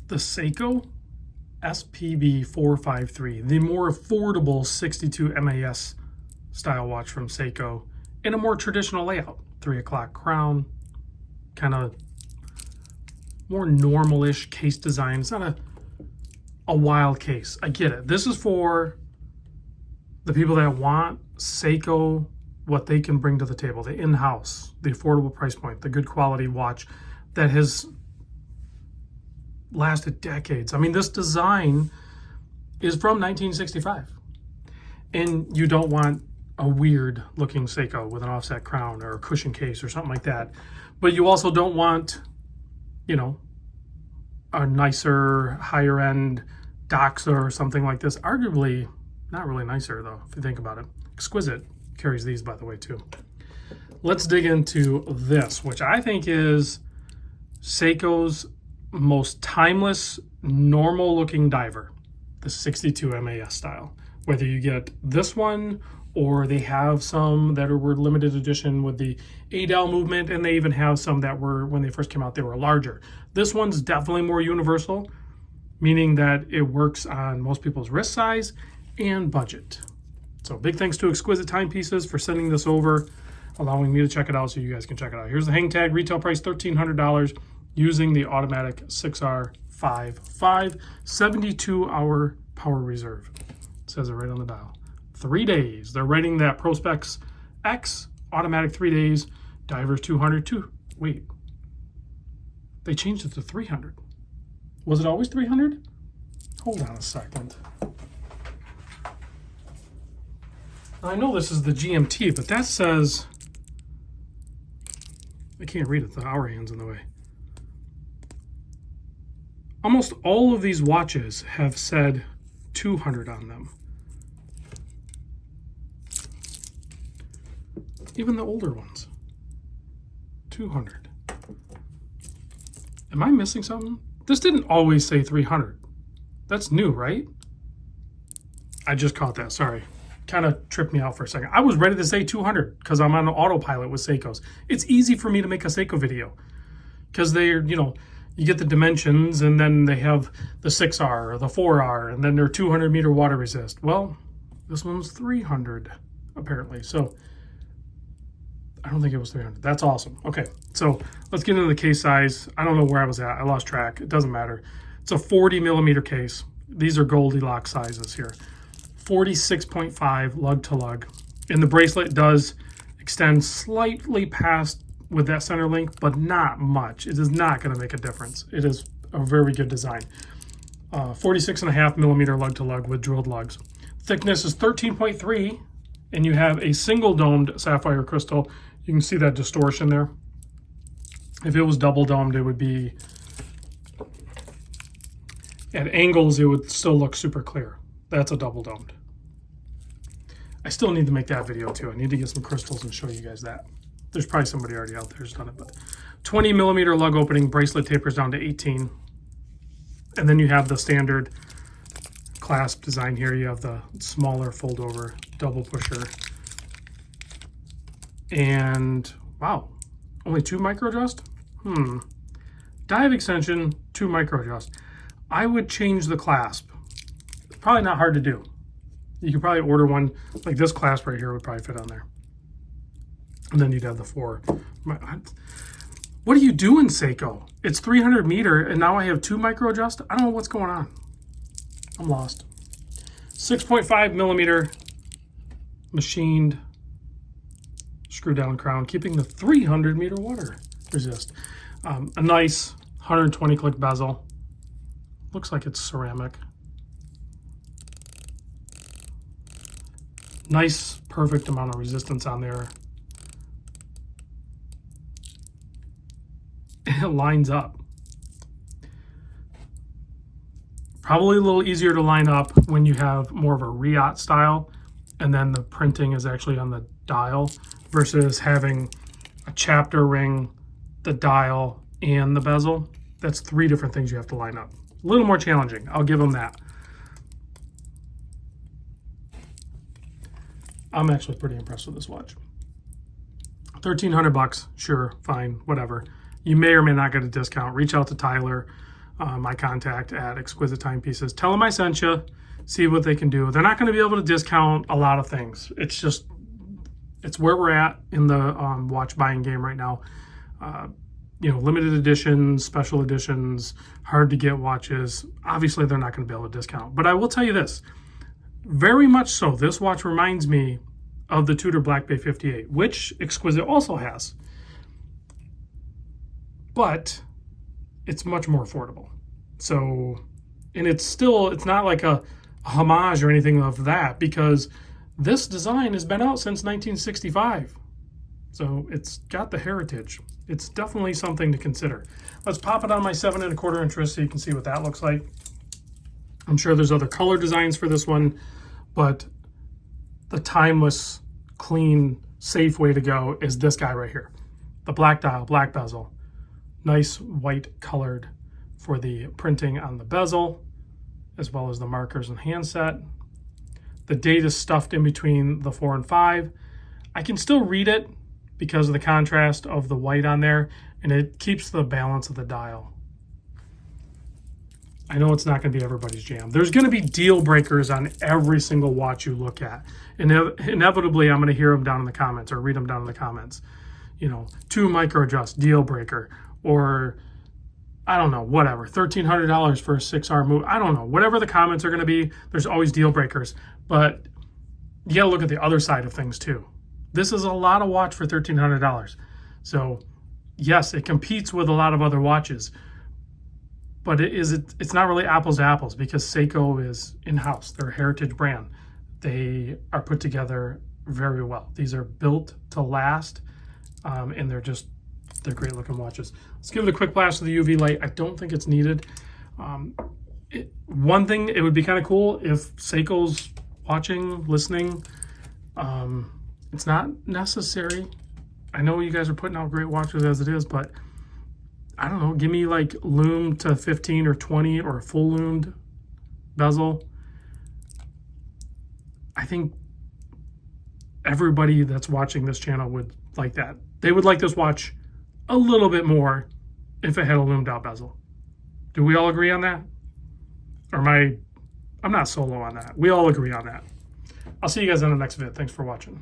the Seiko SPB453, the more affordable 62 MAS style watch from Seiko in a more traditional layout. 3 o'clock crown, kind of more normal-ish case design. It's not a wild case. I get it. This is for the people that want Seiko, what they can bring to the table, the in-house, the affordable price point, the good quality watch that has lasted decades. I mean, this design is from 1965, and you don't want a weird looking Seiko with an offset crown or a cushion case or something like that, but you also don't want, you know, a nicer, higher end Doxa or something like this. Arguably not really nicer though, if you think about it. Exquisite carries these, by the way, too. Let's dig into this, which I think is Seiko's most timeless, normal looking diver, the 62 MAS style. Whether you get this one or they have some that were limited edition with the ADAL movement, and they even have some that were, when they first came out, they were larger. This one's definitely more universal, meaning that it works on most people's wrist size and budget. So big thanks to Exquisite Timepieces for sending this over, allowing me to check it out so you guys can check it out. Here's the hang tag, retail price $1,300, using the automatic 6R55, 72-hour power reserve. It says it right on the dial. 3 days. They're rating that Prospex X, automatic 3 days, divers 202. Wait, they changed it to 300. Was it always 300? Hold on a second. I know this is the GMT, but that says, I can't read it, the hour hand's in the way. Almost all of these watches have said 200 on them. Even the older ones. 200. Am I missing something? This didn't always say 300. That's new, right? I just caught that, sorry. Kind of tripped me out for a second. I was ready to say 200 because I'm on autopilot with Seikos. It's easy for me to make a Seiko video because they're, you know, you get the dimensions and then they have the 6R or the 4R and then they're 200 meter water resist. Well, this one's 300 apparently. So I don't think it was 300. That's awesome. Okay, so let's get into the case size. I don't know where I was at. I lost track. It doesn't matter. It's a 40 millimeter case. These are Goldilocks sizes here. 46.5 lug to lug. And the bracelet does extend slightly past with that center link, but not much. It is not going to make a difference. It is a very good design. 46.5 millimeter lug to lug with drilled lugs. Thickness is 13.3, and you have a single domed sapphire crystal. You can see that distortion there. If it was double domed, it would be, at angles, it would still look super clear. That's a double domed. I still need to make that video too. I need to get some crystals and show you guys that. There's probably somebody already out there who's done it, but 20 millimeter lug opening, bracelet tapers down to 18. And then you have the standard clasp design here. You have the smaller fold over double pusher. And wow, only 2 micro adjust? Dive extension, 2 micro adjust. I would change the clasp. It's probably not hard to do. You could probably order one, like this clasp right here would probably fit on there. And then you'd have the 4. What are you doing, Seiko? It's 300 meter and now I have 2 micro adjust? I don't know what's going on. I'm lost. 6.5 millimeter machined screw down crown, keeping the 300 meter water resist. A nice 120 click bezel. Looks like it's ceramic. Nice, perfect amount of resistance on there. It lines up. Probably a little easier to line up when you have more of a Riot style and then the printing is actually on the dial versus having a chapter ring, the dial, and the bezel. That's 3 different things you have to line up. A little more challenging, I'll give them that. I'm actually pretty impressed with this watch. 1,300 bucks, sure, fine, whatever. You may or may not get a discount. Reach out to Tyler. my contact at Exquisite Timepieces. Tell them I sent you. See what they can do. They're not going to be able to discount a lot of things. It's just, it's where we're at in the watch buying game right now. You know, limited editions, special editions, hard to get watches. Obviously, they're not going to be able to discount. But I will tell you this, very much so, this watch reminds me of the Tudor Black Bay 58, which Exquisite also has. But it's much more affordable. So, and it's still, it's not like a homage or anything of that, because this design has been out since 1965. So it's got the heritage. It's definitely something to consider. Let's pop it on my 7 1/4 inch wrist so you can see what that looks like. I'm sure there's other color designs for this one, but the timeless, clean, safe way to go is this guy right here. The black dial, black bezel, nice white colored for the printing on the bezel, as well as the markers and handset. The date is stuffed in between the 4 and 5. I can still read it because of the contrast of the white on there, and it keeps the balance of the dial. I know it's not going to be everybody's jam. There's going to be deal breakers on every single watch you look at. And inevitably, I'm going to hear them down in the comments or read them down in the comments. You know, 2 micro adjust, deal breaker, or I don't know, whatever, $1,300 for a 6-hour move. I don't know, whatever the comments are going to be, there's always deal breakers. But you got to look at the other side of things too. This is a lot of watch for $1,300. So yes, it competes with a lot of other watches, but it's not really apples to apples because Seiko is in-house. They're a heritage brand. They are put together very well. These are built to last, and they're great looking watches. Let's give it a quick blast of the UV light. I don't think it's needed. One thing, it would be kind of cool if Seiko's watching, listening. It's not necessary. I know you guys are putting out great watches as it is, but I don't know, give me like lume to 15 or 20 or a full lumed bezel. I think everybody that's watching this channel would like that. They would like this watch a little bit more if it had a loomed out bezel. Do we all agree on that? Or I'm not solo on that. We all agree on that. I'll see you guys in the next vid. Thanks for watching.